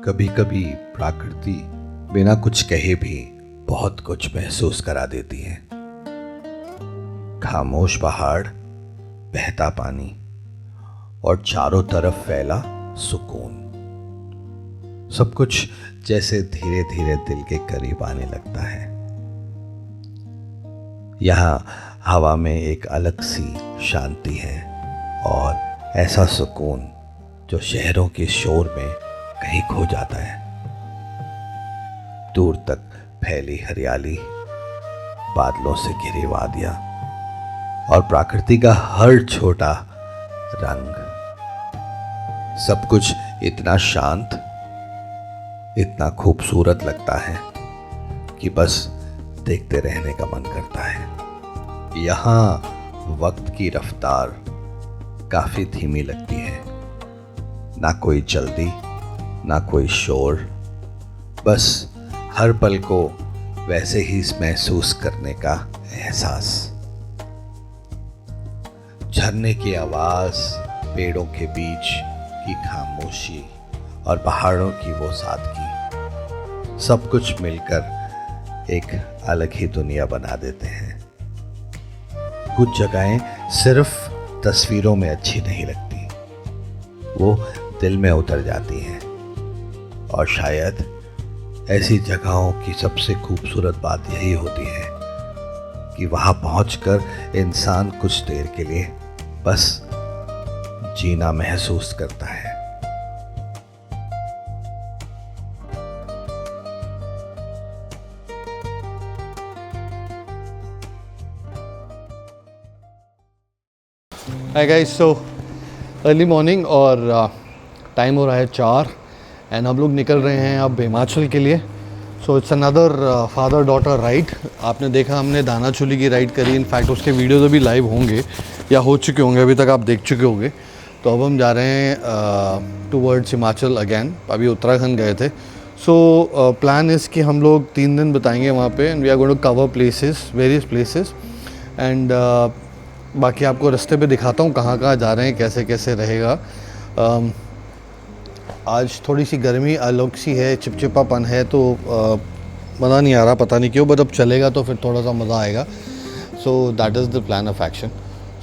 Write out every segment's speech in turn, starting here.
कभी कभी प्रकृति बिना कुछ कहे भी बहुत कुछ महसूस करा देती है। खामोश पहाड़, बहता पानी और चारों तरफ फैला सुकून, सब कुछ जैसे धीरे धीरे दिल के करीब आने लगता है। यहाँ हवा में एक अलग सी शांति है और ऐसा सुकून जो शहरों के शोर में कहीं खो जाता है। दूर तक फैली हरियाली, बादलों से घिरी वादियां और प्रकृति का हर छोटा रंग, सब कुछ इतना शांत, इतना खूबसूरत लगता है कि बस देखते रहने का मन करता है। यहाँ वक्त की रफ्तार काफी धीमी लगती है, ना कोई जल्दी ना कोई शोर, बस हर पल को वैसे ही महसूस करने का एहसास। झरने की आवाज, पेड़ों के बीच की खामोशी और पहाड़ों की वो सादगी, सब कुछ मिलकर एक अलग ही दुनिया बना देते हैं। कुछ जगहें सिर्फ तस्वीरों में अच्छी नहीं लगती, वो दिल में उतर जाती हैं। और शायद ऐसी जगहों की सबसे खूबसूरत बात यही होती है कि वहां पहुंचकर इंसान कुछ देर के लिए बस जीना महसूस करता है। हाय गाइस, सो अर्ली मॉर्निंग और टाइम हो रहा है 4 एंड हम लोग निकल रहे हैं अब हिमाचल के लिए। So it's another father daughter ride. आपने देखा हमने दानाचूली की राइड करी, इनफैक्ट उसके वीडियोज अभी लाइव होंगे या हो चुके होंगे, अभी तक आप देख चुके होंगे। तो अब हम जा रहे हैं टूवर्ड्स हिमाचल अगैन। अभी उत्तराखंड गए थे। सो प्लान इज़ कि हम लोग 3 दिन बताएंगे वहाँ पे and we are going to cover places, various places and बाकी आपको रास्ते पे दिखाता हूँ कहाँ कहाँ जा रहे हैं, कैसे कैसे रहेगा। आज थोड़ी सी गर्मी अलग सी है, चिपचिपापन है, तो मज़ा नहीं आ रहा, पता नहीं क्यों, बट अब चलेगा तो फिर थोड़ा सा मज़ा आएगा। So that is the plan of action.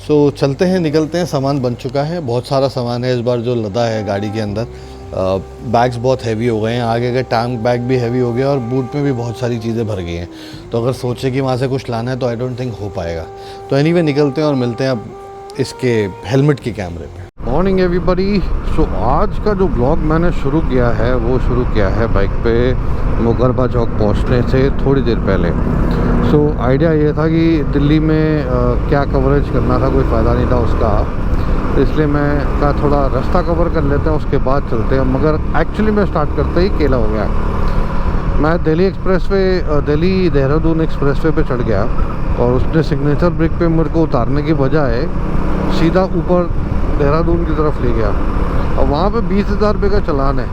So चलते हैं, निकलते हैं। सामान बन चुका है, बहुत सारा सामान है इस बार जो लदा है गाड़ी के अंदर। बैग्स बहुत हैवी हो गए हैं, आगे के टैंक बैग भी हैवी हो गया और बूट में भी बहुत सारी चीज़ें भर गई हैं। तो अगर सोचे कि वहाँ से कुछ लाना है तो आई डोंट थिंक हो पाएगा। तो एनीवे निकलते हैं और मिलते हैं अब इसके हेलमेट के कैमरे पे। Morning everybody. सो आज का जो ब्लॉग मैंने शुरू किया है वो शुरू किया है बाइक पे मुकरबा चौक पहुंचने से थोड़ी देर पहले। सो आइडिया ये था कि दिल्ली में क्या कवरेज करना था, कोई फ़ायदा नहीं था उसका, इसलिए मैं कहा थोड़ा रास्ता कवर कर लेते हैं, उसके बाद चलते हैं। मगर एक्चुअली मैं स्टार्ट करते ही केला हो गया। मैं दिल्ली एक्सप्रेसवे, दिल्ली देहरादून एक्सप्रेसवे पे चढ़ गया और उसने सिग्नेचर ब्रेक पे मेरे को उतारने की बजाय सीधा ऊपर देहरादून की तरफ ले गया और वहाँ पे 20,000 रुपये का चालान है।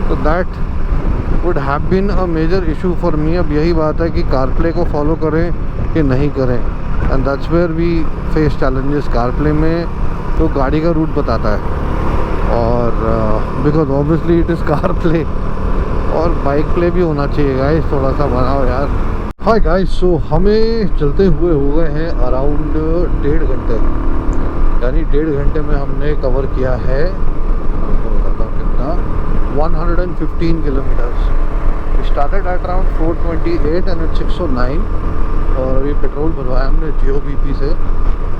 तो that would have been a major issue for me. अब यही बात है कि कारप्ले को फॉलो करें कि नहीं करें, and that's where we face challenges. CarPlay में तो गाड़ी का रूट बताता है और because obviously it is CarPlay, और बाइक प्ले भी होना चाहिए गाइस, थोड़ा सा बनाओ यार। हाय गाइस, सो हमें चलते हुए हो गए हैं अराउंड 1.5 घंटे, यानी 1.5 घंटे में हमने कवर किया है, आपको बताता हूँ कितना, 115 kilometres. Started at around 428 and it's 609 और अभी पेट्रोल भरवाया हमने GOBP से।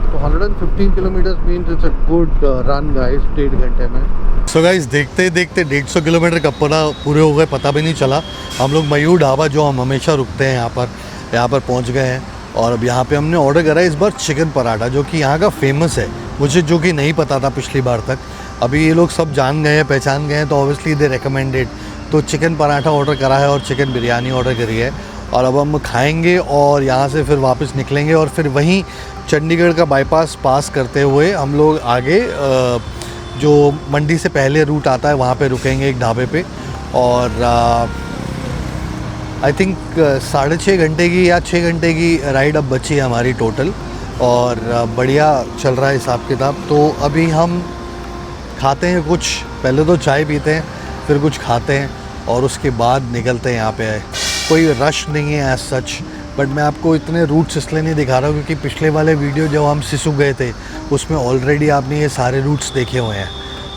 तो 115 kilometres means it's a good run guys 1.5 घंटे में। सो गाइस, देखते ही देखते 150 किलोमीटर कब पूरे हो गए पता भी नहीं चला। हम लोग मयूर ढाबा, जो हम हमेशा रुकते हैं यहाँ पर पहुँच गए हैं। और अब यहाँ पे हमने ऑर्डर करा है इस बार चिकन पराठा, जो कि यहाँ का फेमस है, मुझे जो कि नहीं पता था पिछली बार तक। अभी ये लोग सब जान गए हैं, पहचान गए हैं, तो ऑब्वियसली दे रिकमेंडेड। तो चिकन पराठा ऑर्डर करा है और चिकन बिरयानी ऑर्डर करी है और अब हम खाएंगे और यहाँ से फिर वापस निकलेंगे और फिर वहीं चंडीगढ़ का बाईपास पास करते हुए हम लोग आगे जो मंडी से पहले रूट आता है वहाँ पे रुकेंगे एक ढाबे पे। और आई थिंक 6.5 घंटे की या 6 घंटे की राइड अब बची है हमारी टोटल। और बढ़िया चल रहा है हिसाब किताब। तो अभी हम खाते हैं कुछ, पहले तो चाय पीते हैं, फिर कुछ खाते हैं और उसके बाद निकलते हैं यहाँ पे। कोई रश नहीं है एज सच, बट मैं आपको इतने रूट्स इसलिए नहीं दिखा रहा हूँ क्योंकि पिछले वाले वीडियो जब हम सिसु गए थे उसमें ऑलरेडी आपने ये सारे रूट्स देखे हुए हैं।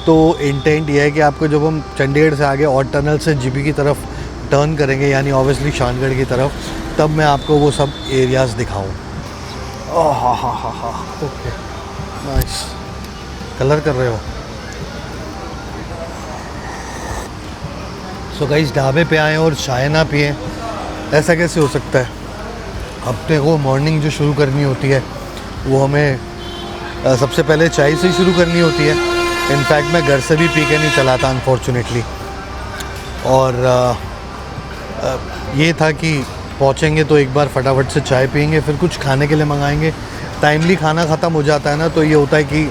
तो इंटेंट ये है कि आपको जब हम चंडीगढ़ से आगे और टनल से जीबी की तरफ टर्न करेंगे, यानी ऑब्वियसली शानगढ़ की तरफ, तब मैं आपको वो सब एरियाज़ दिखाऊँ। हा, ओके, नाइस। कलर कर रहे हो? सो गाइस, ढाबे पे आए और चाय ना पिए, ऐसा कैसे हो सकता है? अपने को मॉर्निंग जो शुरू करनी होती है वो हमें सबसे पहले चाय से ही शुरू करनी होती है। इनफैक्ट मैं घर से भी पी के नहीं चला था अनफॉर्चुनेटली। और ये था कि पहुँचेंगे तो एक बार फटाफट से चाय पियेंगे, फिर कुछ खाने के लिए मंगाएंगे। टाइमली खाना ख़त्म हो जाता है ना, तो ये होता है कि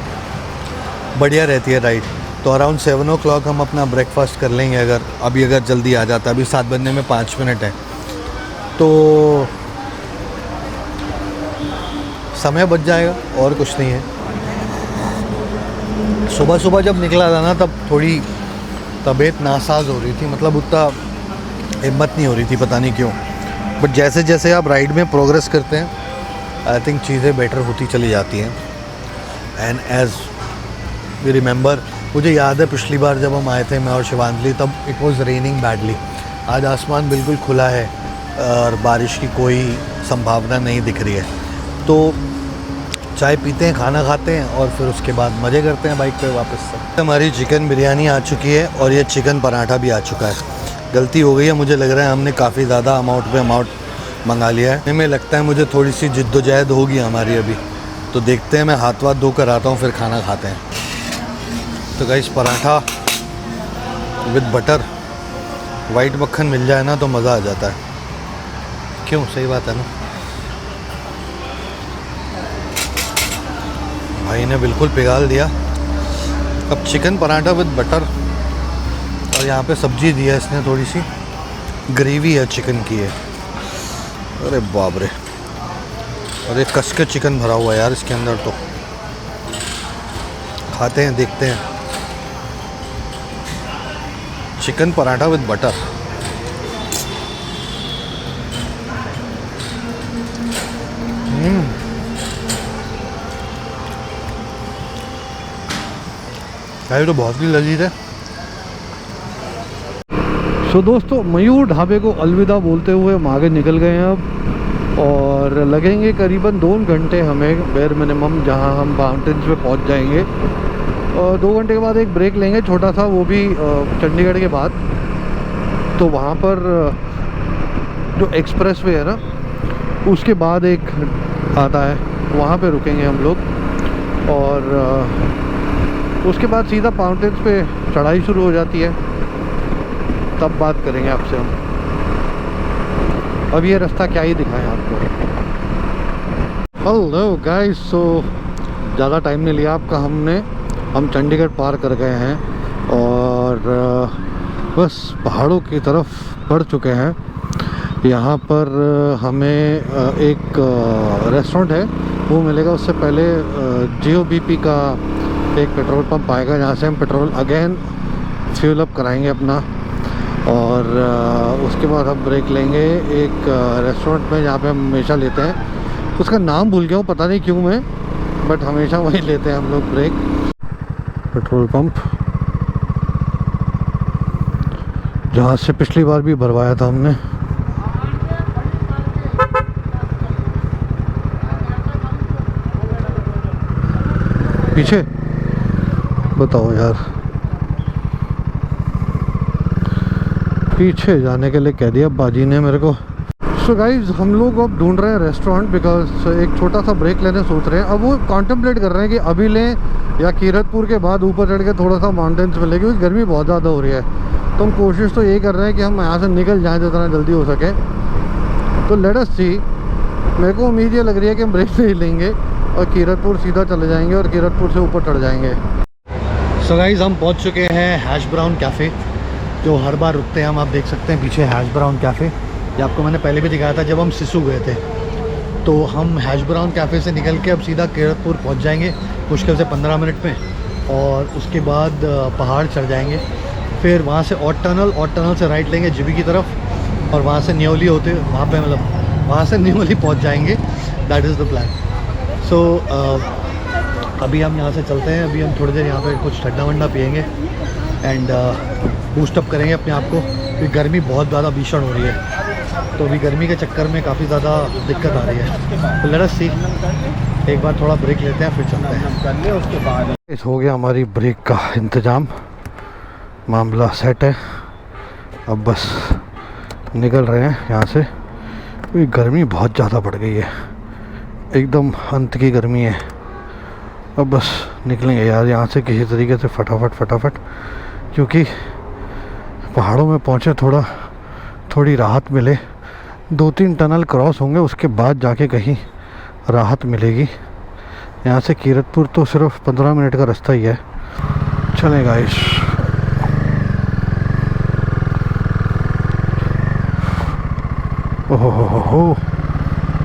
बढ़िया रहती है राइड। तो अराउंड 7 o'clock हम अपना ब्रेकफास्ट कर लेंगे, अगर जल्दी आ जाता है। अभी 7 बजने में 5 मिनट है, तो समय बच जाएगा और कुछ नहीं है। सुबह सुबह जब निकला था ना, तब थोड़ी तबीयत नासाज हो रही थी, मतलब उतना हिम्मत नहीं हो रही थी, पता नहीं क्यों। बट जैसे जैसे आप राइड में प्रोग्रेस करते हैं, आई थिंक चीज़ें बेटर होती चली जाती हैं। एंड एज वी रिमेंबर, मुझे याद है पिछली बार जब हम आए थे मैं और शिवांजलि, तब इट वाज रेनिंग बैडली। आज आसमान बिल्कुल खुला है और बारिश की कोई संभावना नहीं दिख रही है। तो चाय पीते हैं, खाना खाते हैं और फिर उसके बाद मज़े करते हैं बाइक पे वापस से। हमारी चिकन बिरयानी आ चुकी है और ये चिकन पराठा भी आ चुका है। गलती हो गई है, मुझे लग रहा है हमने काफ़ी ज़्यादा अमाउंट मंगा लिया है। हमें लगता है मुझे थोड़ी सी जिद्दोजहद होगी हमारी अभी, तो देखते हैं। मैं हाथ वाथ धो कर आता हूँ, फिर खाना खाते हैं। तो guys, paratha with butter, white मक्खन मिल जाए ना तो मज़ा आ जाता है। क्यों? सही बात है ना। भाई ने बिल्कुल पिघाल दिया। अब चिकन पराठा विद बटर, और यहाँ पे सब्जी दी है इसने, थोड़ी सी ग्रेवी है चिकन की है। अरे बाप रे, अरे कस के चिकन भरा हुआ है यार इसके अंदर। तो खाते हैं, देखते हैं। चिकन पराठा विद बटर, ये तो बहुत ही लजीज है। सो दोस्तों, मयूर ढाबे को अलविदा बोलते हुए हम आगे निकल गए हैं अब, और लगेंगे करीबन 2 घंटे हमें बेर मिनिमम, जहां हम माउंटेन्स पे पहुंच जाएंगे। और 2 घंटे के बाद एक ब्रेक लेंगे छोटा सा, वो भी चंडीगढ़ के बाद। तो वहाँ पर जो एक्सप्रेस वे है ना, उसके बाद एक आता है, वहाँ पे रुकेंगे हम लोग। और उसके बाद सीधा माउंटेन्स पे चढ़ाई शुरू हो जाती है, तब बात करेंगे आपसे हम। अब ये रास्ता क्या ही दिखाएं आपको। हेलो गाइस, सो ज़्यादा टाइम नहीं लिया आपका, हम चंडीगढ़ पार कर गए हैं और बस पहाड़ों की तरफ बढ़ चुके हैं। यहाँ पर हमें एक रेस्टोरेंट है वो मिलेगा। उससे पहले GOBP का एक पेट्रोल पंप आएगा, जहाँ से हम पेट्रोल अगेन फ्यूल अप कराएंगे अपना। और उसके बाद हम ब्रेक लेंगे एक रेस्टोरेंट में, जहाँ पे हम हमेशा लेते हैं। उसका नाम भूल गया हूँ, पता नहीं क्यों मैं, बट हमेशा वहीं लेते हैं हम लोग ब्रेक। पेट्रोल पंप जहाँ से पिछली बार भी भरवाया था हमने। पीछे बताओ यार, पीछे जाने के लिए कह दिया बाजी ने मेरे को। सो गाइज, हम लोग अब ढूंढ रहे हैं रेस्टोरेंट, बिकॉज एक छोटा सा ब्रेक लेने सोच रहे हैं। अब वो कॉन्टेम्पलेट कर रहे हैं कि अभी लें या कीरतपुर के बाद ऊपर चढ़ के थोड़ा सा माउंटेन्स में लें, क्योंकि गर्मी बहुत ज़्यादा हो रही है। तो हम कोशिश तो यही कर रहे हैं कि हम यहाँ से निकल जाएँ जितना जल्दी हो सके। तो लेट अस सी, मेरे को उम्मीद ये लग रही है कि हम ब्रेक ले लेंगे और कीरतपुर सीधा चले जाएंगे और कीरतपुर से ऊपर चढ़ जाएंगे। सो गाइज, हम पहुँच चुके हैं हैश ब्राउन कैफ़े, जो हर बार रुकते हैं हम। आप देख सकते हैं पीछे हैश ब्राउन कैफ़े, ये आपको मैंने पहले भी दिखाया था जब हम सिसु गए थे। तो हम हैश ब्राउन कैफ़े से निकल के अब सीधा कीरतपुर पहुंच जाएंगे मुश्किल से 15 मिनट में, और उसके बाद पहाड़ चढ़ जाएंगे। फिर वहाँ से ऑट टनल से राइट लेंगे जीबी की तरफ, और वहाँ से न्योली होते वहाँ पे मतलब वहाँ से न्योली पहुँच जाएंगे। That is the plan. So अभी हम यहाँ से चलते हैं। अभी हम थोड़ी देर यहाँ पे कुछ ठंडा वंडा पियेंगे एंड बूस्टअप करेंगे अपने आप को, क्योंकि गर्मी बहुत ज़्यादा भीषण हो रही है। तो अभी गर्मी के चक्कर में काफ़ी ज़्यादा दिक्कत आ रही है। तो लेट अस सी, एक बार थोड़ा ब्रेक लेते हैं फिर चलते हैं। उसके बाद हो गया हमारी ब्रेक का इंतज़ाम, मामला सेट है। अब बस निकल रहे हैं यहाँ से, क्योंकि गर्मी बहुत ज़्यादा बढ़ गई है, एकदम अंत की गर्मी है। अब बस निकलेंगे यार यहाँ से किसी तरीके से फटाफट, क्योंकि पहाड़ों में पहुँचे थोड़ी राहत मिले। 2-3 टनल क्रॉस होंगे, उसके बाद जाके कहीं राहत मिलेगी। यहाँ से कीरतपुर तो सिर्फ 15 मिनट का रास्ता ही है। चलें गाइस। ओहो हो,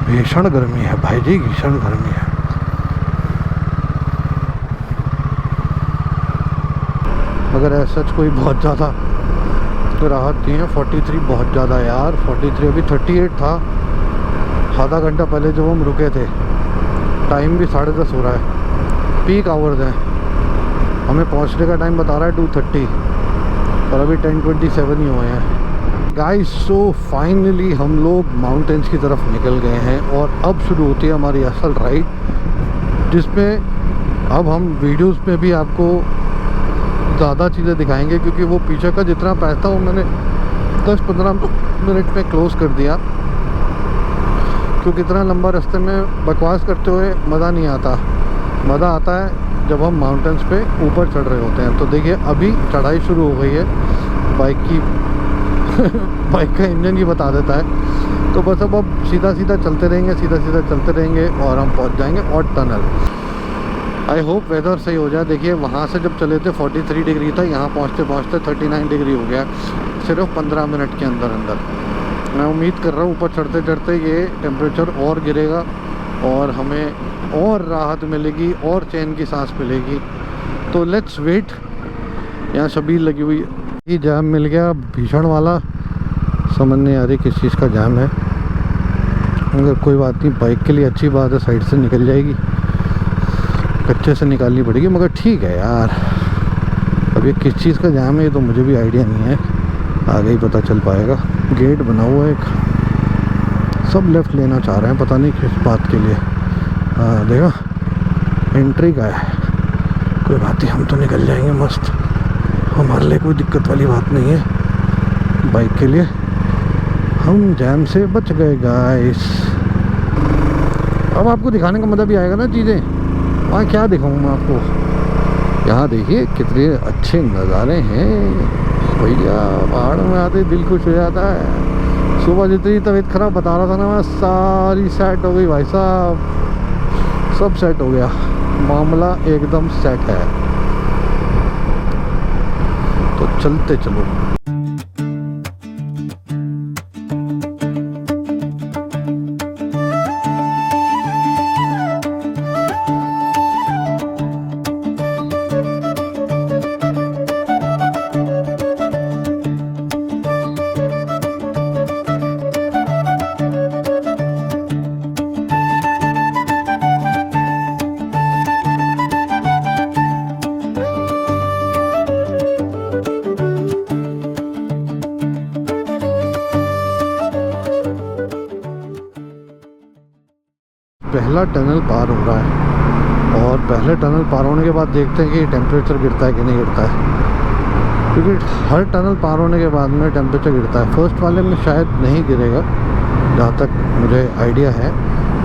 भीषण गर्मी है भाई जी, भीषण गर्मी है। मगर ऐसा कोई बहुत ज़्यादा तो राहत नहीं है। 43 बहुत ज़्यादा यार, 43 अभी 38 था आधा घंटा पहले जब हम रुके थे। टाइम भी 10:30 हो रहा है, पीक आवर्स हैं। हमें पहुंचने का टाइम बता रहा है 2:30 और अभी 10:27 ही हुए हैं गाइस। सो फाइनली हम लोग माउंटेन्स की तरफ निकल गए हैं और अब शुरू होती है हमारी असल राइड, जिसमें अब हम वीडियोस में भी आपको ज़्यादा चीज़ें दिखाएंगे, क्योंकि वो पीछे का जितना पैसा था वो मैंने 10-15 मिनट में क्लोज़ कर दिया, क्योंकि इतना लंबा रास्ते में बकवास करते हुए मज़ा नहीं आता। मज़ा आता है जब हम माउंटेन्स पे ऊपर चढ़ रहे होते हैं। तो देखिए अभी चढ़ाई शुरू हो गई है, बाइक का इंजन ही बता देता है। तो बस अब सीधा चलते रहेंगे और हम पहुंच जाएंगे ऑट टनल। आई होप वेदर सही हो जाए। देखिए वहाँ से जब चले थे 43 डिग्री था, यहाँ पहुँचते 39 डिग्री हो गया सिर्फ 15 मिनट के अंदर। मैं उम्मीद कर रहा हूँ ऊपर चढ़ते ये टेम्परेचर और गिरेगा और हमें और राहत मिलेगी और चैन की सांस मिलेगी। तो लेट्स वेट। यहाँ शबील लगी हुई है। ये जाम मिल गया भीषण वाला, समझ नहीं आ रही किस चीज़ का जाम है, मगर कोई बात नहीं, बाइक के लिए अच्छी बात है, साइड से निकल जाएगी। कच्चे से निकालनी पड़ेगी, मगर ठीक है यार। अब ये किस चीज़ का जाम है ये तो मुझे भी आइडिया नहीं है, आगे ही पता चल पाएगा। गेट बना हुआ है एक, सब लेफ़्ट लेना चाह रहे हैं, पता नहीं किस बात के लिए। हाँ देखा, एंट्री का है। कोई बात नहीं, हम तो निकल जाएंगे मस्त, हमारे लिए कोई दिक्कत वाली बात नहीं है। बाइक के लिए हम जैम से बच गए गाइस। अब आपको दिखाने का मज़ा भी आएगा ना चीज़ें। वहाँ क्या दिखाऊँ मैं आपको, यहाँ देखिए कितने अच्छे नज़ारे हैं भैया। पहाड़ में आते दिल खुश हो जाता है। सुबह जितनी तबीयत खराब बता रहा था ना, मैं सारी सेट हो गई भाई साहब, सब सेट हो गया, मामला एकदम सेट है। तो चलते चलो। पहला टनल पार हो रहा है और पहले टनल पार होने के बाद देखते हैं कि टेम्परेचर गिरता है कि नहीं गिरता है, क्योंकि हर टनल पार होने के बाद में टेम्परेचर गिरता है। फर्स्ट वाले में शायद नहीं गिरेगा जहाँ तक मुझे आइडिया है,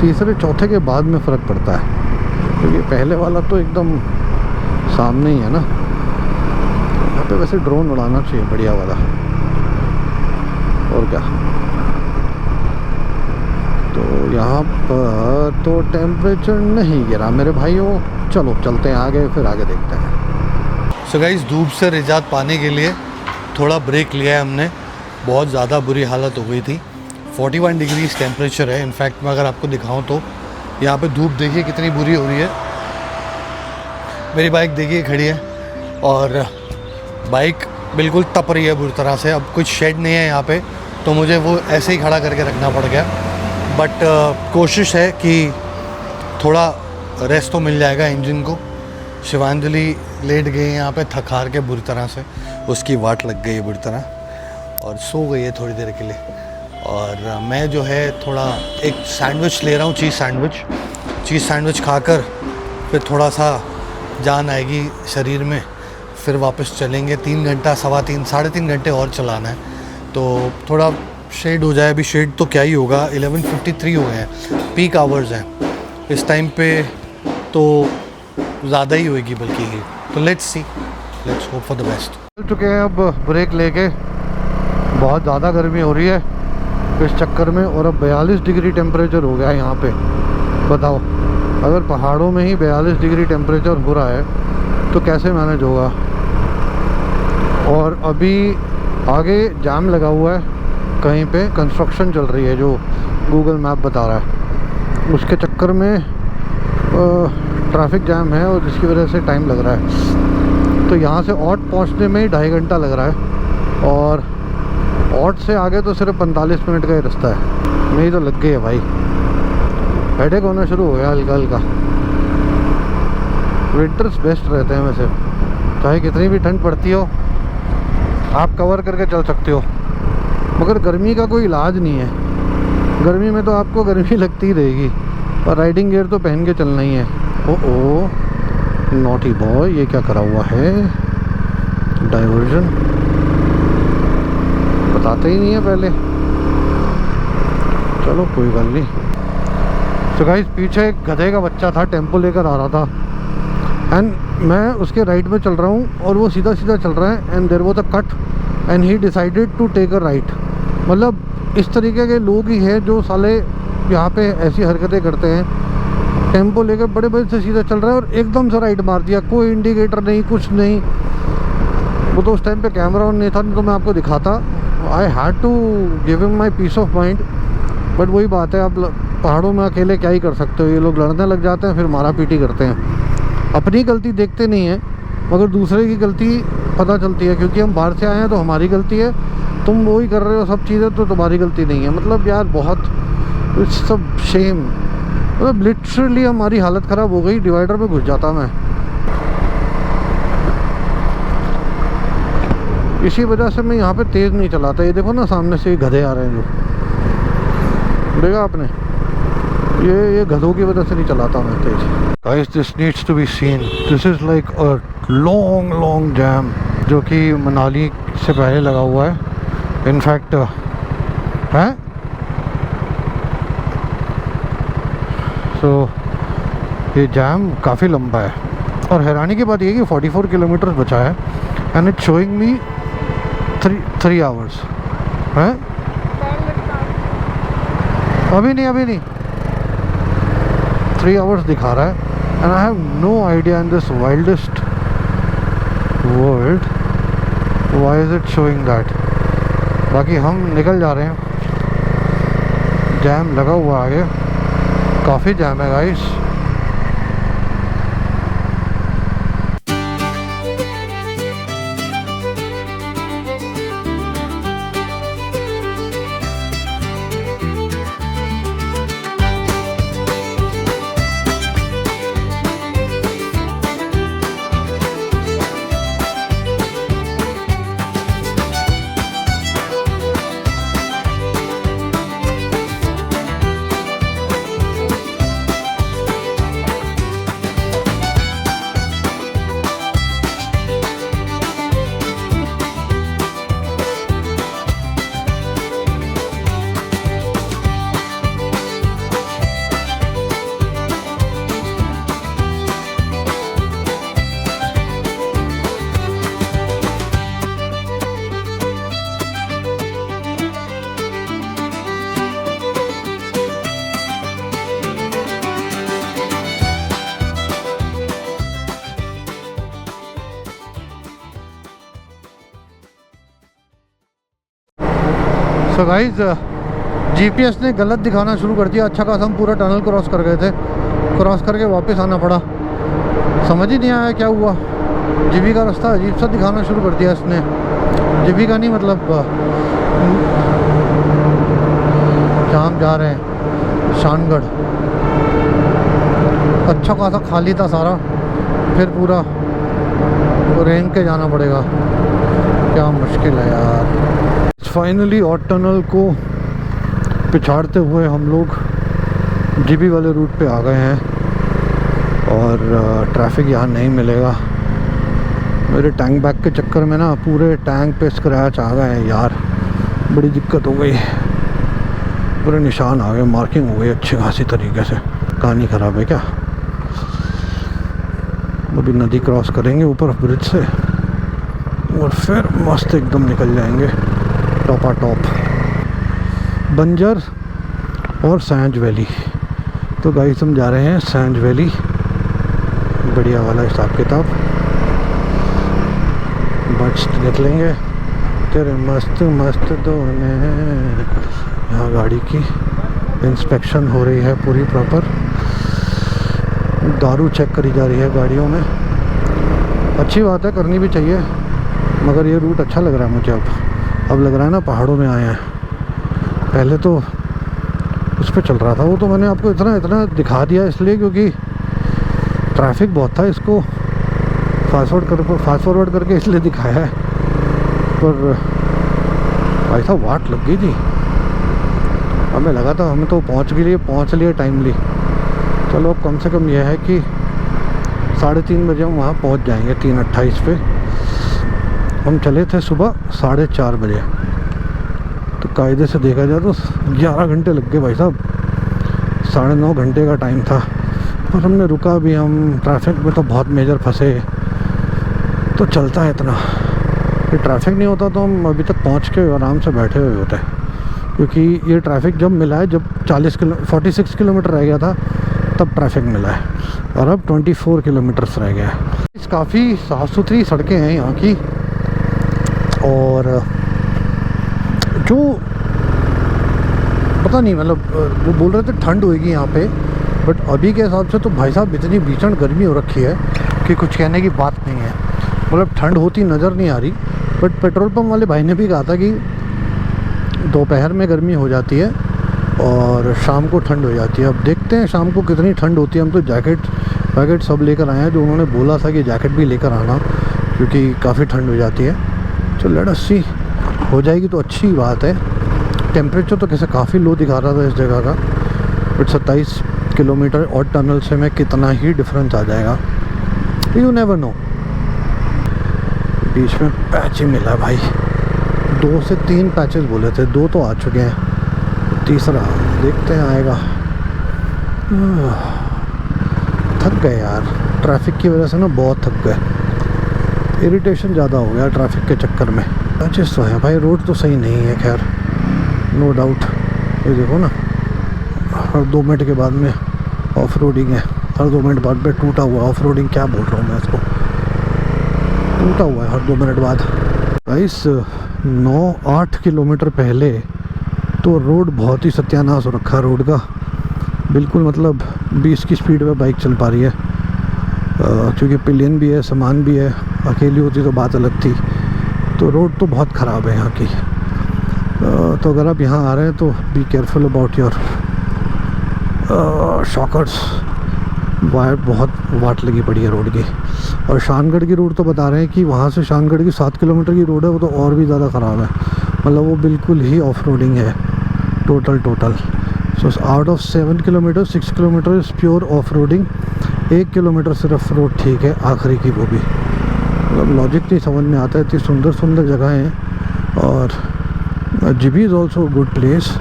तीसरे चौथे के बाद में फ़र्क पड़ता है, क्योंकि पहले वाला तो एकदम सामने ही है ना। यहाँ पे वैसे ड्रोन उड़ाना चाहिए बढ़िया वाला, और क्या। तो यहाँ पर तो टेम्परेचर नहीं गिरा मेरे भाइयों। चलो चलते हैं आगे, फिर आगे देखते हैं। सो गाइस, धूप से निजात पाने के लिए थोड़ा ब्रेक लिया है हमने। बहुत ज़्यादा बुरी हालत हो गई थी। 41 डिग्री टेम्परेचर है। इनफैक्ट मैं अगर आपको दिखाऊं तो यहाँ पे धूप देखिए कितनी बुरी हो रही है। मेरी बाइक देखिए खड़ी है और बाइक बिल्कुल तप रही है बुरी तरह से। अब कुछ शेड नहीं है यहाँ पे, तो मुझे वो ऐसे ही खड़ा करके रखना पड़ गया। बट कोशिश है कि थोड़ा रेस्ट तो मिल जाएगा इंजन को। शिवांजलि लेट गई है यहाँ पे थक हार के बुरी तरह से, उसकी वाट लग गई है बुरी तरह और सो गई है थोड़ी देर के लिए। और मैं जो है थोड़ा एक सैंडविच ले रहा हूँ, चीज़ सैंडविच खाकर फिर थोड़ा सा जान आएगी शरीर में, फिर वापस चलेंगे। 3 घंटा, सवा 3, साढ़े 3 घंटे और चलाना है, तो थोड़ा शेड हो जाए। अभी शेड तो क्या ही होगा, 11:53 हो गए हैं, पीक आवर्स हैं इस टाइम पे, तो ज़्यादा ही होएगी बल्कि ही। तो let's hope for the best. चल चुके हैं अब ब्रेक लेके, बहुत ज़्यादा गर्मी हो रही है इस चक्कर में, और अब 42 डिग्री टेम्परेचर हो गया है यहाँ पे। बताओ, अगर पहाड़ों में ही 42 डिग्री टेम्परेचर हो रहा है तो कैसे मैनेज होगा। और अभी आगे जाम लगा हुआ है, कहीं पे कंस्ट्रक्शन चल रही है जो गूगल मैप बता रहा है, उसके चक्कर में ट्रैफिक जैम है और जिसकी वजह से टाइम लग रहा है। तो यहाँ से औट पहुँचने में ही 2.5 घंटा लग रहा है, और औट से आगे तो सिर्फ 45 मिनट का ही रास्ता है। नहीं तो लग गई है भाई, हेडेक होना शुरू हो गया हल्का हल्का। विंटर्स बेस्ट रहते हैं वैसे, चाहे कितनी भी ठंड पड़ती हो आप कवर करके चल सकते हो, मगर गर्मी का कोई इलाज नहीं है। गर्मी में तो आपको गर्मी लगती ही रहेगी, और राइडिंग गियर तो पहन के चलना ही है। ओ नॉटी बॉय, ये क्या करा हुआ है, डाइवर्जन बताते ही नहीं है पहले। चलो कोई बात नहीं। तो गाइस, पीछे एक गधे का बच्चा था, टेम्पो लेकर आ रहा था, एंड मैं उसके राइट में चल रहा हूँ और वो सीधा सीधा चल रहा है, and there was a cut and he decided to take a right. मतलब इस तरीके के लोग ही हैं जो साले यहाँ पे ऐसी हरकतें करते हैं। टेम्पो लेकर बड़े बड़े से सीधा चल रहा है और एकदम से राइट मार दिया, कोई इंडिकेटर नहीं, कुछ नहीं। वो तो उस टाइम पे कैमरा ऑन नहीं था, नहीं तो मैं आपको दिखाता। I had to give him my piece of mind, but वही बात है, आप पहाड़ों में अकेले क्या ही कर सकते हो। ये लोग लड़ने लग जाते हैं, फिर मारा पीटी करते हैं। अपनी गलती देखते नहीं हैं, मगर दूसरे की गलती पता चलती है, क्योंकि हम बाहर से आए हैं तो हमारी गलती है, तुम वही कर रहे हो सब चीज़ें तो तुम्हारी गलती नहीं है। मतलब यार बहुत इट्स सब शेम। मतलब लिटरली हमारी हालत ख़राब हो गई, डिवाइडर में घुस जाता मैं। इसी वजह से मैं यहाँ पे तेज़ नहीं चलाता। ये देखो ना, सामने से गधे आ रहे हैं जो, देखा आपने, ये गधों की वजह से नहीं चलाता मैं तेज। Guys, this needs to be seen. This is like a long jam जो कि मनाली से पहले लगा हुआ है। इनफैक्ट है सो ये जैम काफ़ी लंबा है, और हैरानी की बात ये कि 44 किलोमीटर बचा है, and it's showing me 3 hours है। अभी नहीं 3 आवर्स दिखा रहा है, and I have no idea in this wildest world why is it showing that. बाकी हम निकल जा रहे हैं, जैम लगा हुआ आगे, काफ़ी जैम है गाइस। सो गाइज, जीपीएस ने गलत दिखाना शुरू कर दिया। अच्छा खासा हम पूरा टनल क्रॉस कर गए थे, क्रॉस करके वापस आना पड़ा। समझ ही नहीं आया क्या हुआ, जीबी का रास्ता अजीब सा दिखाना शुरू कर दिया इसने। जीबी का नहीं, मतलब जहाँ हम जा रहे हैं शानगढ़, अच्छा खासा खाली था सारा, फिर पूरा तो रेंग के जाना पड़ेगा, क्या मुश्किल है यार। फाइनली ऑट टनल को पिछाड़ते हुए हम लोग जीबी वाले रूट पे आ गए हैं और ट्रैफिक यहाँ नहीं मिलेगा। मेरे टैंक बैग के चक्कर में ना पूरे टैंक पे स्क्रैच आ गए हैं यार, बड़ी दिक्कत हो गई, पूरे निशान आ गए, मार्किंग हो गई अच्छी खासी तरीके से। कहानी ख़राब है क्या। अभी नदी क्रॉस करेंगे ऊपर ब्रिज से और फिर मस्त एकदम निकल जाएंगे टॉपा टॉप बंजर और सैंज वैली। तो गाइस हम जा रहे हैं सैंज वैली, बढ़िया वाला हिसाब किताब, बट्स निकलेंगे तेरे मस्त मस्त दोने। यहाँ गाड़ी की इंस्पेक्शन हो रही है पूरी प्रॉपर, दारू चेक करी जा रही है गाड़ियों में। अच्छी बात है, करनी भी चाहिए, मगर ये रूट अच्छा लग रहा है मुझे। अब लग रहा है ना पहाड़ों में आए हैं। पहले तो उस पर चल रहा था, वो तो मैंने आपको इतना दिखा दिया इसलिए क्योंकि ट्रैफिक बहुत था, इसको फास्ट फॉरवर्ड करके इसलिए दिखाया है। पर भाई साहब वाट लग गई थी, हमें लगा था हमें तो पहुँच लिए टाइमली। चलो अब कम से कम यह है कि 3:30 बजे हम वहाँ पहुँच जाएंगे। 3:28 पे हम चले थे सुबह 4:30 बजे, तो कायदे से देखा जाए तो 11 घंटे लग गए भाई साहब। 9.5 घंटे का टाइम था, पर हमने रुका भी, हम ट्रैफिक में तो बहुत मेजर फंसे। तो चलता है इतना, ये ट्रैफिक नहीं होता तो हम अभी तक पहुँच के आराम से बैठे हुए होते, क्योंकि ये ट्रैफिक जब मिला है, जब 46 किलोमीटर रह गया था तब ट्रैफिक मिला है, और अब 24 किलोमीटर्स रह गया है। काफ़ी साफ़ सुथरी सड़कें हैं यहाँ की, और जो पता नहीं, मतलब वो बोल रहे थे ठंड होएगी यहाँ पे, बट अभी के हिसाब से तो भाई साहब इतनी भीषण गर्मी हो रखी है कि कुछ कहने की बात नहीं है। मतलब ठंड होती नज़र नहीं आ रही, बट पेट्रोल पंप वाले भाई ने भी कहा था कि दोपहर में गर्मी हो जाती है और शाम को ठंड हो जाती है। अब देखते हैं शाम को कितनी ठंड होती है। हम तो जैकेट सब लेकर आए हैं, जो उन्होंने बोला था कि जैकेट भी लेकर आना, क्योंकि काफ़ी ठंड हो जाती है। तो लेट अस सी, हो जाएगी तो अच्छी बात है। टेम्परेचर तो कैसे काफ़ी लो दिखा रहा था इस जगह का, बट 27 किलोमीटर और टनल से में कितना ही डिफरेंस आ जाएगा, यू नेवर नो। बीच में पैच ही मिला भाई, 2 से 3 पैचेस बोले थे, 2 तो आ चुके हैं, तीसरा देखते हैं आएगा। थक गए यार, ट्रैफिक की वजह से ना बहुत थक गए, इरिटेशन ज़्यादा हो गया ट्रैफिक के चक्कर में। पैचेस तो है भाई, रोड तो सही नहीं है खैर, नो डाउट। ये देखो ना, हर 2 मिनट के बाद में ऑफ रोडिंग है, हर 2 मिनट बाद में टूटा हुआ ऑफ रोडिंग, क्या बोल रहा हूँ मैं इसको, टूटा हुआ है हर 2 मिनट बाद। इस 9-8 किलोमीटर पहले तो रोड बहुत ही सत्यानाश हो रखा है रोड का, बिल्कुल मतलब 20 की स्पीड में बाइक चल पा रही है, क्योंकि पिलियन भी है, सामान भी है। अकेली होती तो बात अलग थी। तो रोड तो बहुत ख़राब है यहाँ की। तो अगर आप यहाँ आ रहे हैं तो be careful about your shockers. बहुत वाट लगी पड़ी है रोड की। और शानगढ़ की रोड तो बता रहे हैं कि वहाँ से शानगढ़ की 7 किलोमीटर की रोड है, वो तो और भी ज़्यादा ख़राब है, मतलब वो बिल्कुल ही ऑफ रोडिंग है total. So out of 7 kilometre 6 kilometre is pure off roading, 1 kilometre सिर्फ रोड ठीक है आखिरी की, वो भी मतलब लॉजिक नहीं समझ में आता है। इतनी सुंदर जगह हैं, और GB is also good place.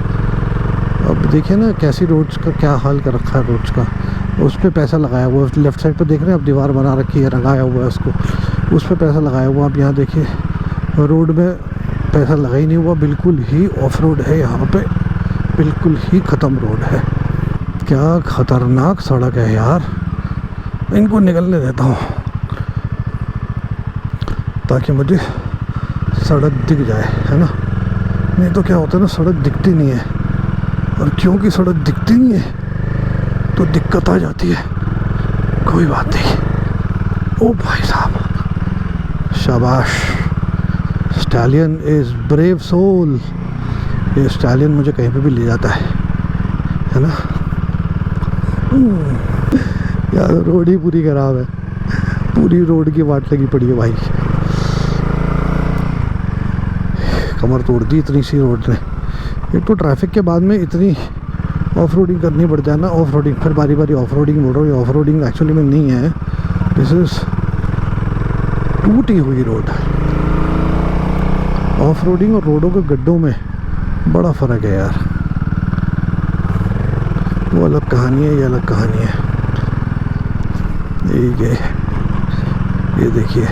अब देखिए ना कैसी रोड्स का क्या हाल कर रखा है रोड्स का, उस पर पैसा लगाया हुआ है। लेफ़्ट साइड पे देख रहे हैं, अब दीवार बना रखी है, रंगाया हुआ है उसको, उस पर पैसा लगाया हुआ। अब यहाँ देखिए रोड में पैसा लगा ही नहीं हुआ, बिल्कुल ही ऑफ रोड है यहाँ पे, बिल्कुल ही ख़त्म रोड है। क्या ख़तरनाक सड़क है यार, इनको निकलने देता हूँ ताकि मुझे सड़क दिख जाए, है ना। नहीं तो क्या होता है ना, सड़क दिखती नहीं है, और क्योंकि सड़क दिखती नहीं है तो दिक्कत आ जाती है। कोई बात नहीं। ओ भाई साहब, शाबाश, स्टैलियन इज़ ब्रेव सोल। ये स्टैलियन मुझे कहीं पे भी ले जाता है ना। यार रोड ही पूरी ख़राब है, पूरी रोड की वाट लगी पड़ी है भाई। कमर तोड़ दी इतनी सी रोड ने। एक तो ट्रैफिक के बाद में इतनी ऑफ रोडिंग करनी पड़ जाए ना, ऑफ रोडिंग, फिर बारी बारी ऑफ रोडिंग बोल रहा हूँ। ऑफ रोडिंग एक्चुअली में नहीं है, दिस इज़ टूटी हुई रोड। ऑफ रोडिंग और रोडों के गड्ढों में बड़ा फ़र्क है यार, वो अलग कहानी है, ये अलग कहानी है। ये देखिए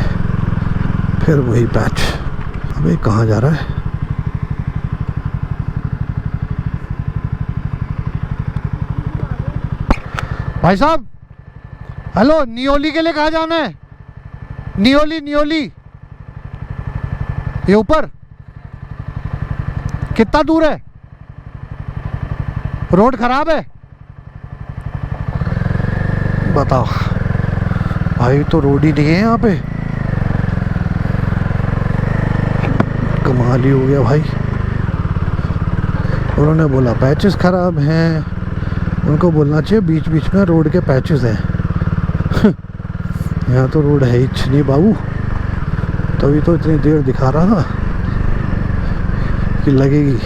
फिर वही पैच। अबे कहाँ जा रहा है? भाई साहब हेलो, नियोली के लिए कहाँ जाना है? नियोली ये ऊपर कितना दूर है? रोड खराब है? बताओ भाई, तो रोड ही नहीं है यहाँ पे। कमाल ही हो गया भाई। उन्होंने बोला पैचेस खराब हैं, उनको बोलना चाहिए बीच बीच में रोड के पैचेस हैं। यहाँ तो रोड है ही नहीं बाबू, तभी तो इतनी देर दिखा रहा था कि लगेगी,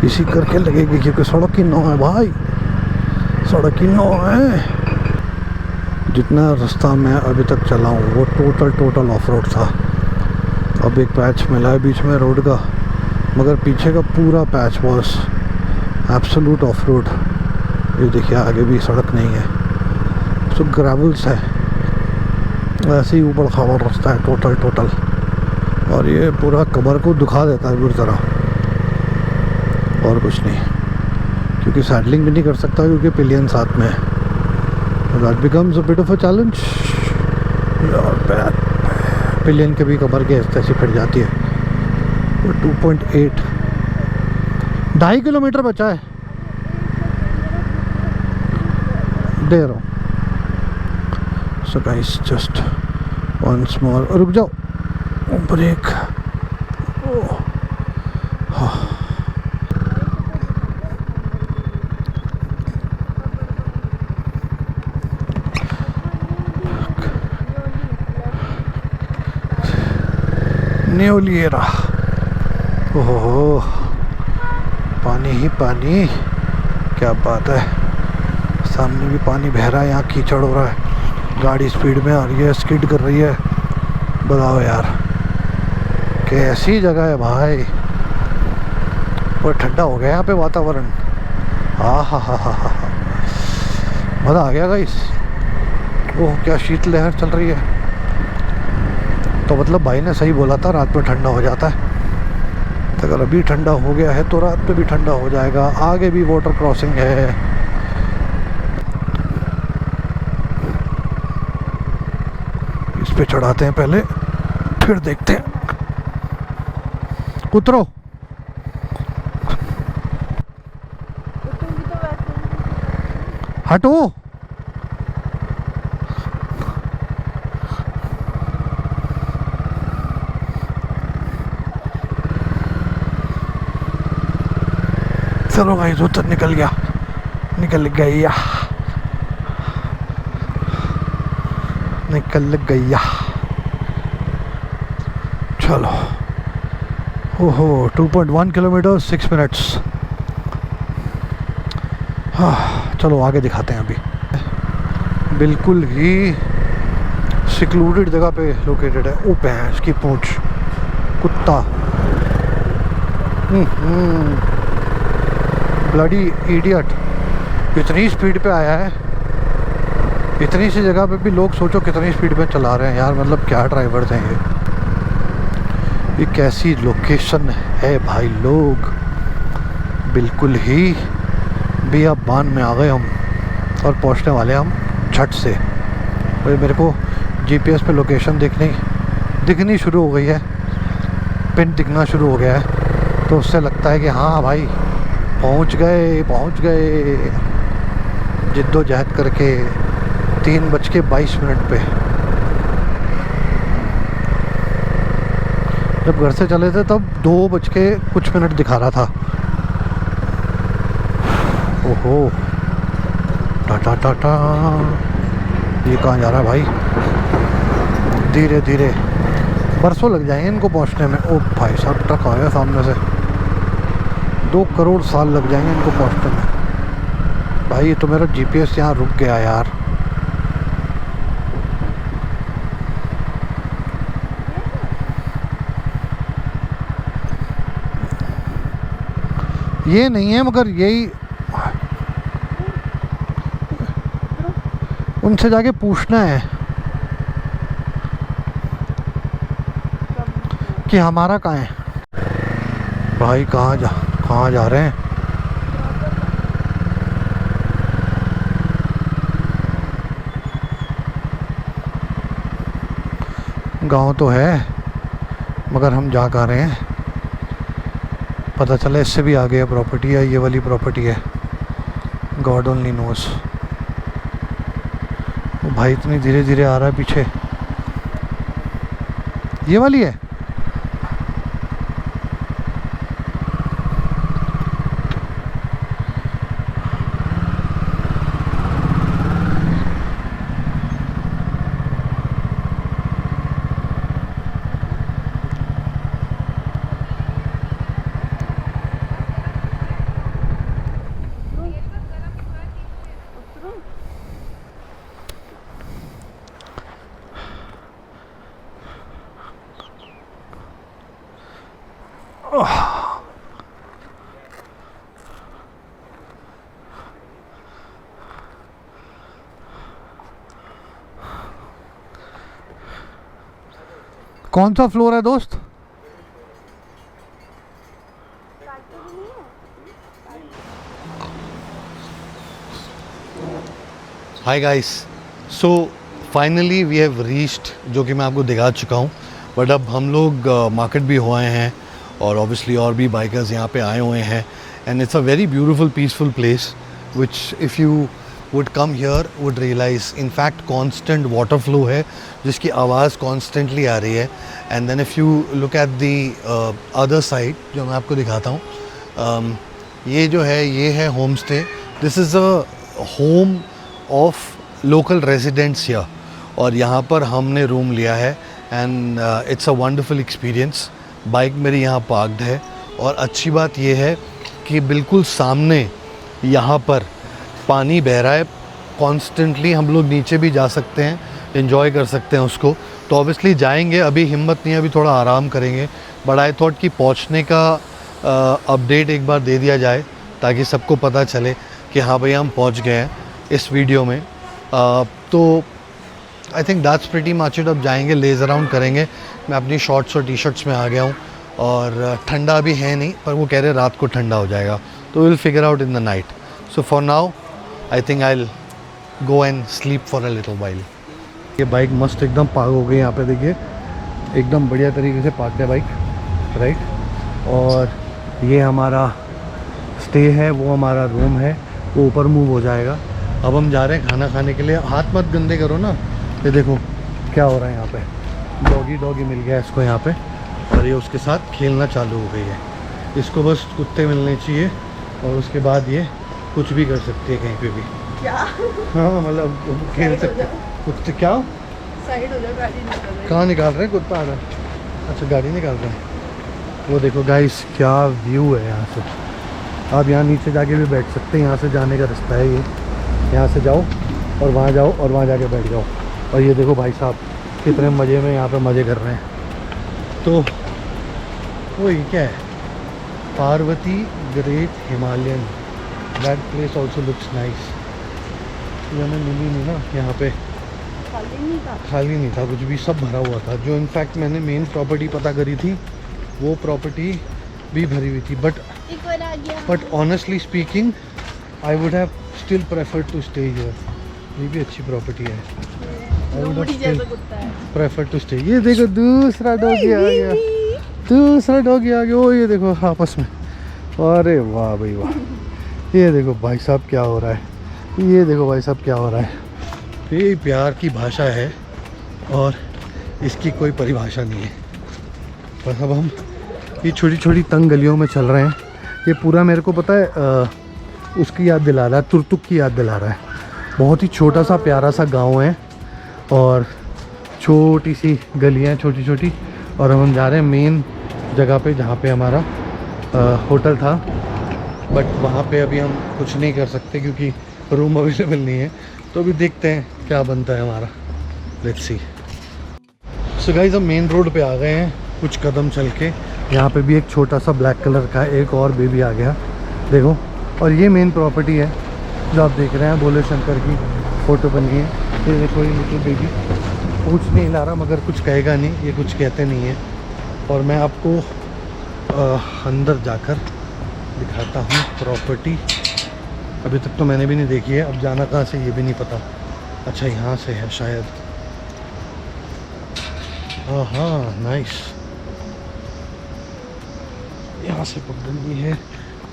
इसी करके लगेगी, क्योंकि सड़क ही नौ है भाई, सड़क ही नौ है। जितना रास्ता मैं अभी तक चला हूँ वो टोटल ऑफ रोड था। अब एक पैच मिला है बीच में रोड का, मगर पीछे का पूरा patch was absolute of road. ये देखिए आगे भी सड़क नहीं है, तो ग्रेवल्स है, ऐसे ही ऊबड़ खाबड़ रास्ता है टोटल। और ये पूरा कमर को दुखा देता है बुरी तरह, और कुछ नहीं, क्योंकि सैडलिंग भी नहीं कर सकता क्योंकि पिलियन साथ में है। That becomes a bit of a challenge. Pillion के भी कमर के ऐसी फिट जाती है। 2.8 2.5 किलोमीटर बचा है, दे रहा हूँ। So guys just one small, रुक जाओ, ब्रेक। न्यूलियरा, ओहो पानी ही पानी, क्या बात है। सामने भी पानी बह रहा है, यहाँ कीचड़ हो रहा है, गाड़ी स्पीड में आ रही है, स्किड कर रही है। बताओ यार कैसी जगह है भाई। और ठंडा हो गया यहाँ पे वातावरण, हा मज़ा आ गया गाइस। ओह क्या शीत लहर चल रही है। तो मतलब भाई ने सही बोला था, रात में ठंडा हो जाता है। तो अगर अभी ठंडा हो गया है तो रात में भी ठंडा हो जाएगा। आगे भी वाटर क्रॉसिंग है। इस पे चढ़ाते हैं पहले, फिर देखते हैं। उतरो। हटो। चलो भाई उतर, निकल गया। निकल गया। चलो ओहो 2.1 किलोमीटर 6 मिनट्स। हाँ चलो आगे दिखाते हैं। अभी बिल्कुल ही सिक्लूडेड जगह पे लोकेटेड है। ओ भैंस की पूंछ, कुत्ता, ब्लडी इडियट, इतनी स्पीड पे आया है। इतनी सी जगह पे भी लोग सोचो कितनी स्पीड पे चला रहे हैं यार, मतलब क्या ड्राइवर्स हैं ये कैसी लोकेशन है भाई। लोग बिल्कुल ही बियाबान में आ गए हम, और पहुंचने वाले हम झट से। और मेरे को जीपीएस पे लोकेशन दिखनी शुरू हो गई है, पिन दिखना शुरू हो गया है, तो उससे लगता है कि हाँ भाई पहुंच गए जिद्दोजहद करके 3:22 पे। जब घर से चले थे तब 2:00 दिखा रहा था। ओहो, टाटा टाटा। ये कहाँ जा रहा है भाई? धीरे धीरे, बरसों लग जाएंगे इनको पहुंचने में। ओ भाई साहब, ट्रक आया सामने से। 2 करोड़ साल लग जाएंगे इनको पहुंचने में। भाई ये तो मेरा GPS यहाँ रुक गया यार। ये नहीं है, मगर यही उनसे जाके पूछना है कि हमारा कहाँ है। भाई कहाँ जा रहे हैं? गांव तो है, मगर हम जा कहाँ रहे हैं? पता चला इससे भी आगे है प्रॉपर्टी, है ये वाली प्रॉपर्टी है। God only knows. भाई इतनी धीरे धीरे आ रहा है पीछे। ये वाली है। कौन सा फ्लोर है दोस्त? Hi guys, so finally we have reached, जो कि मैं आपको दिखा चुका हूँ। बट अब हम लोग मार्केट भी हो आए हैं और ऑब्वियसली और भी बाइकर्स यहाँ पे आए हुए हैं। And it's a very beautiful peaceful place which if you would come here would realize in fact constant water flow है, जिसकी आवाज़ constantly आ रही है। and then if you look at the other side, जो मैं आपको दिखाता हूँ, ये जो है ये है home stay. This is a home of local residents here, और यहाँ पर हमने रूम लिया है। And it's a wonderful experience. Bike मेरी यहाँ पार्क्ड है, और अच्छी बात ये है कि बिल्कुल सामने यहाँ पर पानी बह रहा है कॉन्स्टेंटली। हम लोग नीचे भी जा सकते हैं, एंजॉय कर सकते हैं उसको। तो ऑब्वियसली जाएंगे, अभी हिम्मत नहीं है, अभी थोड़ा आराम करेंगे। बट आई थॉट कि पहुंचने का अपडेट एक बार दे दिया जाए, ताकि सबको पता चले कि हाँ भैया हम पहुंच गए हैं इस वीडियो में। तो I think that's pretty much it. अब जाएंगे, लेज़ अराउंड करेंगे। मैं अपनी शॉर्ट्स और टी शर्ट्स में आ गया हूँ, और ठंडा भी है नहीं, पर वो कह रहे रात को ठंडा हो जाएगा, तो will figure out in the night. So for now I think I will go and sleep for a little while. ये बाइक मस्त एकदम पार्क हो गई यहाँ पे, देखिए एकदम बढ़िया तरीके से पार्क है बाइक, राइट। और ये हमारा स्टे है, वो हमारा रूम है, वो ऊपर मूव हो जाएगा। अब हम जा रहे हैं खाना खाने के लिए। हाथ मत गंदे करो ना। ये देखो क्या हो रहा है यहाँ पे। डॉगी मिल गया इसको यहाँ पे, और ये उसके साथ खेलना चालू हो गई है। इसको बस कुत्ते मिलने चाहिए, और उसके बाद ये कुछ भी कर सकती है कहीं पे भी। क्या? हाँ मतलब खेल सकते कुत्ते। क्या साइड हो जाओ, गाड़ी निकल रही है। कहाँ निकाल रहे हैं? कुत्ता आ रहा है। अच्छा गाड़ी निकाल रहे हैं। वो देखो गाइस क्या व्यू है यहाँ से। आप यहाँ नीचे जाके भी बैठ सकते हैं, यहाँ से जाने का रास्ता है ये। यहाँ से जाओ और वहाँ जाओ और वहाँ जाके बैठ जाओ। और ये देखो भाई साहब कितने मज़े में यहाँ पे मज़े कर रहे हैं। तो वो ये क्या है, Parvati great Himalayan, that place also looks nice. ये हमें मिली नहीं ना यहाँ पे, खाली नहीं था कुछ भी, सब भरा हुआ था। जो इनफैक्ट मैंने मेन प्रॉपर्टी पता करी थी, वो प्रॉपर्टी भी भरी हुई थी। But honestly speaking I would have still preferred to stay here. ये भी अच्छी प्रॉपर्टी है, I would have prefer to stay. ये देखो दूसरा डॉगी आ गया, दूसरा डॉगी आ गया। ओ ये देखो आपस में, अरे वाह भाई वाह। ये देखो भाई साहब क्या हो रहा है, ये देखो भाई साहब क्या हो रहा है। ये प्यार की भाषा है और इसकी कोई परिभाषा नहीं है। बस अब हम ये छोटी छोटी तंग गलियों में चल रहे हैं। ये पूरा मेरे को पता है उसकी याद दिला रहा है, तुर्तुक की याद दिला रहा है। बहुत ही छोटा सा प्यारा सा गांव है और छोटी सी गलियां हैं छोटी छोटी, और हम जा रहे हैं मेन जगह पे जहाँ पे हमारा होटल था। बट वहाँ पे अभी हम कुछ नहीं कर सकते क्योंकि रूम अवेलेबल नहीं है। तो अभी देखते हैं क्या बनता है हमारा, लेट्स सी। सो गाइस हम मेन रोड पे आ गए हैं कुछ कदम चल के। यहाँ पे भी एक छोटा सा ब्लैक कलर का एक और बेबी आ गया, देखो। और ये मेन प्रॉपर्टी है जो आप देख रहे हैं, भोले शंकर की फ़ोटो बनी है। ये देखो ये लिटिल बेबी पूछ नहीं ला रहा, मगर कुछ कहेगा नहीं, ये कुछ कहते नहीं है। और मैं आपको अंदर जाकर दिखाता हूँ प्रॉपर्टी। अभी तक तो मैंने भी नहीं देखी है, अब जाना कहाँ से ये भी नहीं पता। अच्छा यहाँ से है शायद। हाँ नाइस, यहाँ से पकड़नी है।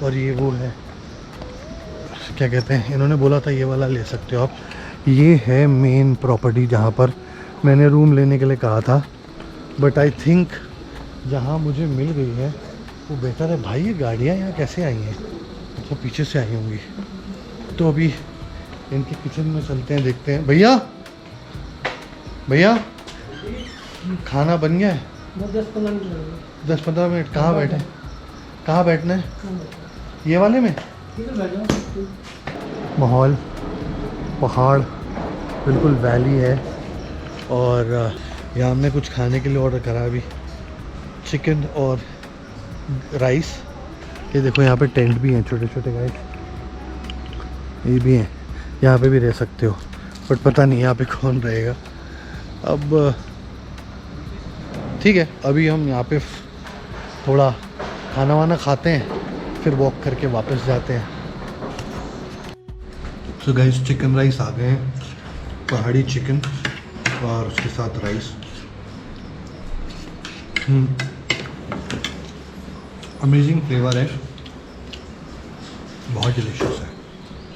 और ये वो है, क्या कहते हैं, इन्होंने बोला था ये वाला ले सकते हो आप। ये है मेन प्रॉपर्टी जहाँ पर मैंने रूम लेने के लिए कहा था। बट आई थिंक जहाँ मुझे मिल गई है वो बेटर है। भाई ये गाड़ियाँ यहाँ कैसे आई हैं? अच्छा पीछे से आई होंगी। तो अभी इनके किचन में चलते हैं, देखते हैं। भैया भैया खाना बन गया है? 10-15 मिनट। कहाँ बैठे, कहाँ बैठना है? ये वाले में? माहौल पहाड़, बिल्कुल वैली है। और यहाँ हमने कुछ खाने के लिए ऑर्डर करा अभी, चिकन और राइस। ये देखो यहाँ पे टेंट भी हैं छोटे छोटे गाइस, ये भी हैं। यहाँ पे भी रह सकते हो, बट पता नहीं यहाँ पे कौन रहेगा। अब ठीक है, अभी हम यहाँ पे थोड़ा खाना वाना खाते हैं, फिर वॉक करके वापस जाते हैं। सो गाइस चिकन राइस आ गए हैं, पहाड़ी चिकन और उसके साथ राइस। अमेजिंग फ्लेवर है, बहुत डिलीशियस है,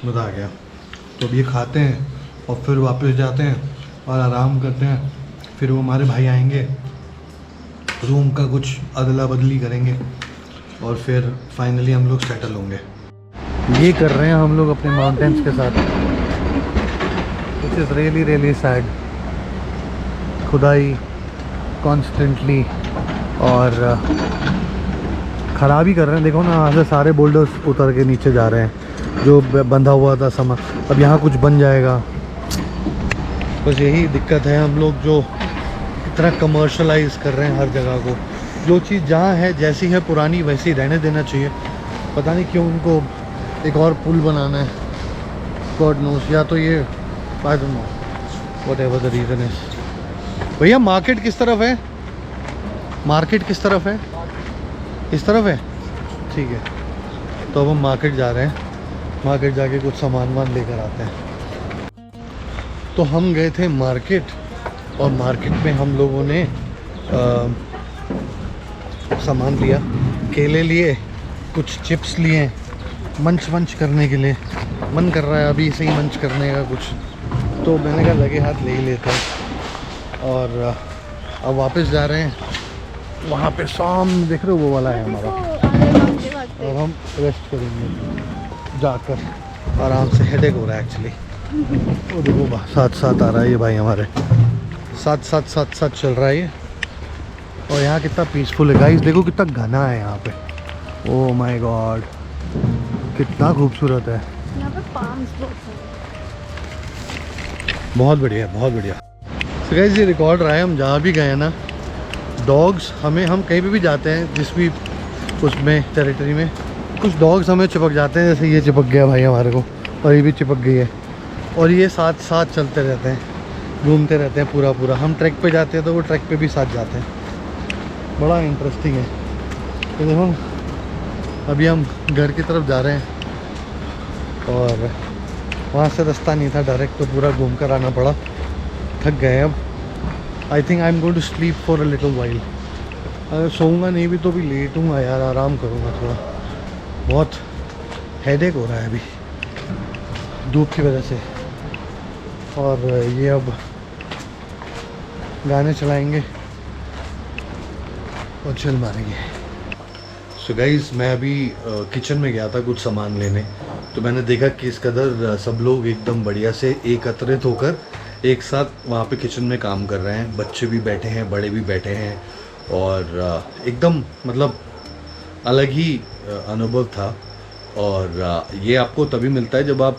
मज़ा आ गया। तो अब ये खाते हैं और फिर वापस जाते हैं और आराम करते हैं। फिर वो हमारे भाई आएंगे, रूम का कुछ अदला बदली करेंगे और फिर फाइनली हम लोग सेटल होंगे। ये कर रहे हैं हम लोग अपने माउंटेन्स के साथ, which is really really sad. खुदाई कॉन्स्टेंटली और ख़राब ही कर रहे हैं। देखो ना, यहाँ से सारे बोल्डर्स उतर के नीचे जा रहे हैं जो बंधा हुआ था सामान। अब यहाँ कुछ बन जाएगा, बस यही दिक्कत है। हम लोग जो इतना कमर्शलाइज कर रहे हैं हर जगह को, जो चीज़ जहाँ है जैसी है पुरानी वैसी रहने देना चाहिए। पता नहीं क्यों उनको एक और पुल बनाना है, गॉड नोस। या तो ये I don't know, what ever the reason is. भैया मार्केट किस तरफ है? मार्केट किस तरफ है? इस तरफ है, ठीक है। तो अब हम मार्केट जा रहे हैं, मार्केट जाके कुछ सामान वामान लेकर आते हैं। तो हम गए थे मार्केट, और मार्केट में हम लोगों ने सामान लिया। केले लिए, कुछ चिप्स लिए, मंच करने के लिए। मन कर रहा है अभी से ही मंच करने का कुछ, तो मैंने कहा लगे हाथ ले ही लेते हैं। और अब वापस जा रहे हैं। वहाँ पे सामने देख रहे हो वो वाला है हमारा, और हम रेस्ट करेंगे जाकर आराम से। हेडेक हो रहा है एक्चुअली। वो देखो साथ साथ आ रहा है ये भाई, हमारे साथ चल रहा है ये। और यहाँ कितना पीसफुल है गाइस, देखो कितना घना है यहाँ पे। ओह माय गॉड, कितना खूबसूरत है। यहाँ पे पाम्स बहुत बढ़िया, बहुत बढ़िया। तो गाइस ये रिकॉर्ड रहा है, हम जहाँ भी गए ना, डॉग्स हमें, हम कहीं पे भी जाते हैं जिस भी उसमें टेरिटरी में, कुछ डॉग्स हमें चिपक जाते हैं। जैसे ये चिपक गया भाई हमारे को, और ये भी चिपक गई है। और ये साथ साथ चलते रहते हैं, घूमते रहते हैं पूरा। हम ट्रैक पे जाते हैं तो वो ट्रैक पे भी साथ जाते हैं। बड़ा इंटरेस्टिंग है। तो देखो अभी हम घर की तरफ जा रहे हैं, और वहाँ से रास्ता नहीं था डायरेक्ट, तो पूरा घूम कर आना पड़ा। थक गए अब। I think I am going to sleep for a little while. अगर सोऊंगा नहीं भी तो भी लेटूंगा यार, आराम करूँगा थोड़ा। बहुत हेडेक हो रहा है अभी धूप की वजह से। और ये अब गाने चलाएंगे और चिल मारेंगे। सो गाइस, मैं अभी किचन में गया था कुछ सामान लेने, तो मैंने देखा कि इस कदर सब लोग एकदम बढ़िया से एकत्रित होकर एक साथ वहाँ पे किचन में काम कर रहे हैं। बच्चे भी बैठे हैं, बड़े भी बैठे हैं, और एकदम मतलब अलग ही अनुभव था। और ये आपको तभी मिलता है जब आप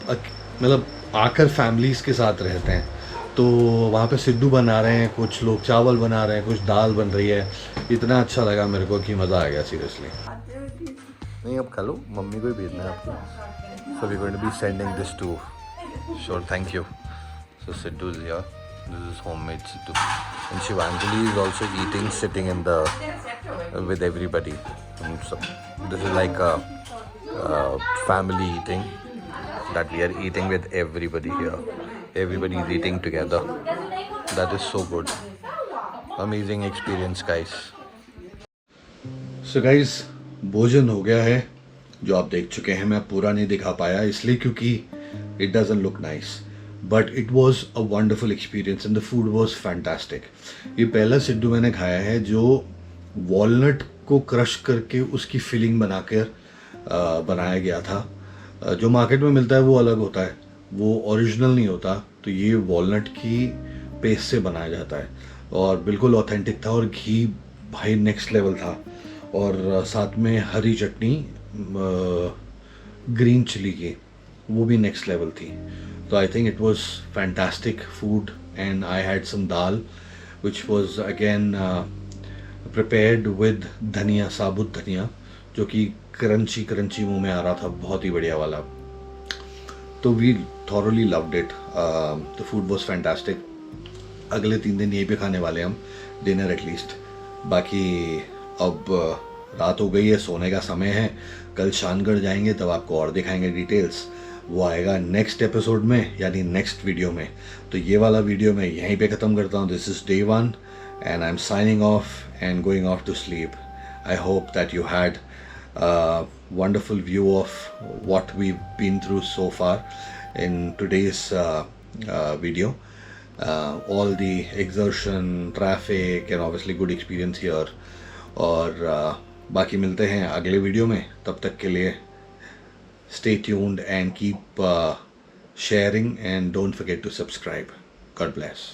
मतलब आकर फैमिलीज़ के साथ रहते हैं। तो वहाँ पे सिड्डू बना रहे हैं, कुछ लोग चावल बना रहे हैं, कुछ दाल बन रही है। इतना अच्छा लगा मेरे को कि मज़ा आ गया सीरियसली। नहीं, अब खा लो, मम्मी को ही भेजना है आपको। So we going to be sending this to sure, thank you. So siddu is here, this is homemade siddu, and Shivanjali is also eating sitting in the with everybody. So this is like a family eating that we are eating with everybody here. Everybody is eating together. That is so good. Amazing experience, guys. So guys, भोजन हो गया है जो आप देख चुके हैं। मैं पूरा नहीं दिखा पाया इसलिए क्योंकि it doesn't look nice. But it was a wonderful experience and the food was fantastic. ये पहला सिड्डू मैंने खाया है जो वॉलनट को क्रश करके उसकी फिलिंग बनाकर बनाया गया था। जो मार्केट में मिलता है वो अलग होता है, वो ओरिजिनल नहीं होता। तो ये वॉलनट की पेस्ट से बनाया जाता है और बिल्कुल ऑथेंटिक था। और घी भाई नेक्स्ट लेवल था, और साथ में हरी चटनी ग्रीन चिली की, वो भी नेक्स्ट लेवल थी। तो I think it was fantastic food and I had some dal which was again prepared with dhania, sabut धनिया, जो कि क्रंची क्रंची मुंह में आ रहा था, बहुत ही बढ़िया वाला। तो we thoroughly loved it. The food was fantastic. अगले 3 दिन यहीं पे खाने वाले हम, डिनर एटलीस्ट। बाकी अब रात हो गई है, सोने का समय है। कल शानगढ़ जाएंगे, तब आपको और दिखाएंगे डिटेल्स। वो आएगा नेक्स्ट एपिसोड में, यानी नेक्स्ट वीडियो में। तो ये वाला वीडियो मैं यहीं पे ख़त्म करता हूँ। This is day 1 and I'm signing off and going off to sleep. I hope that you had a wonderful view of what we've been through so far in today's video. All the exertion, traffic and obviously good experience here. और बाकी मिलते हैं अगले video में। तब तक के लिए stay tuned and keep sharing and don't forget to subscribe. God bless.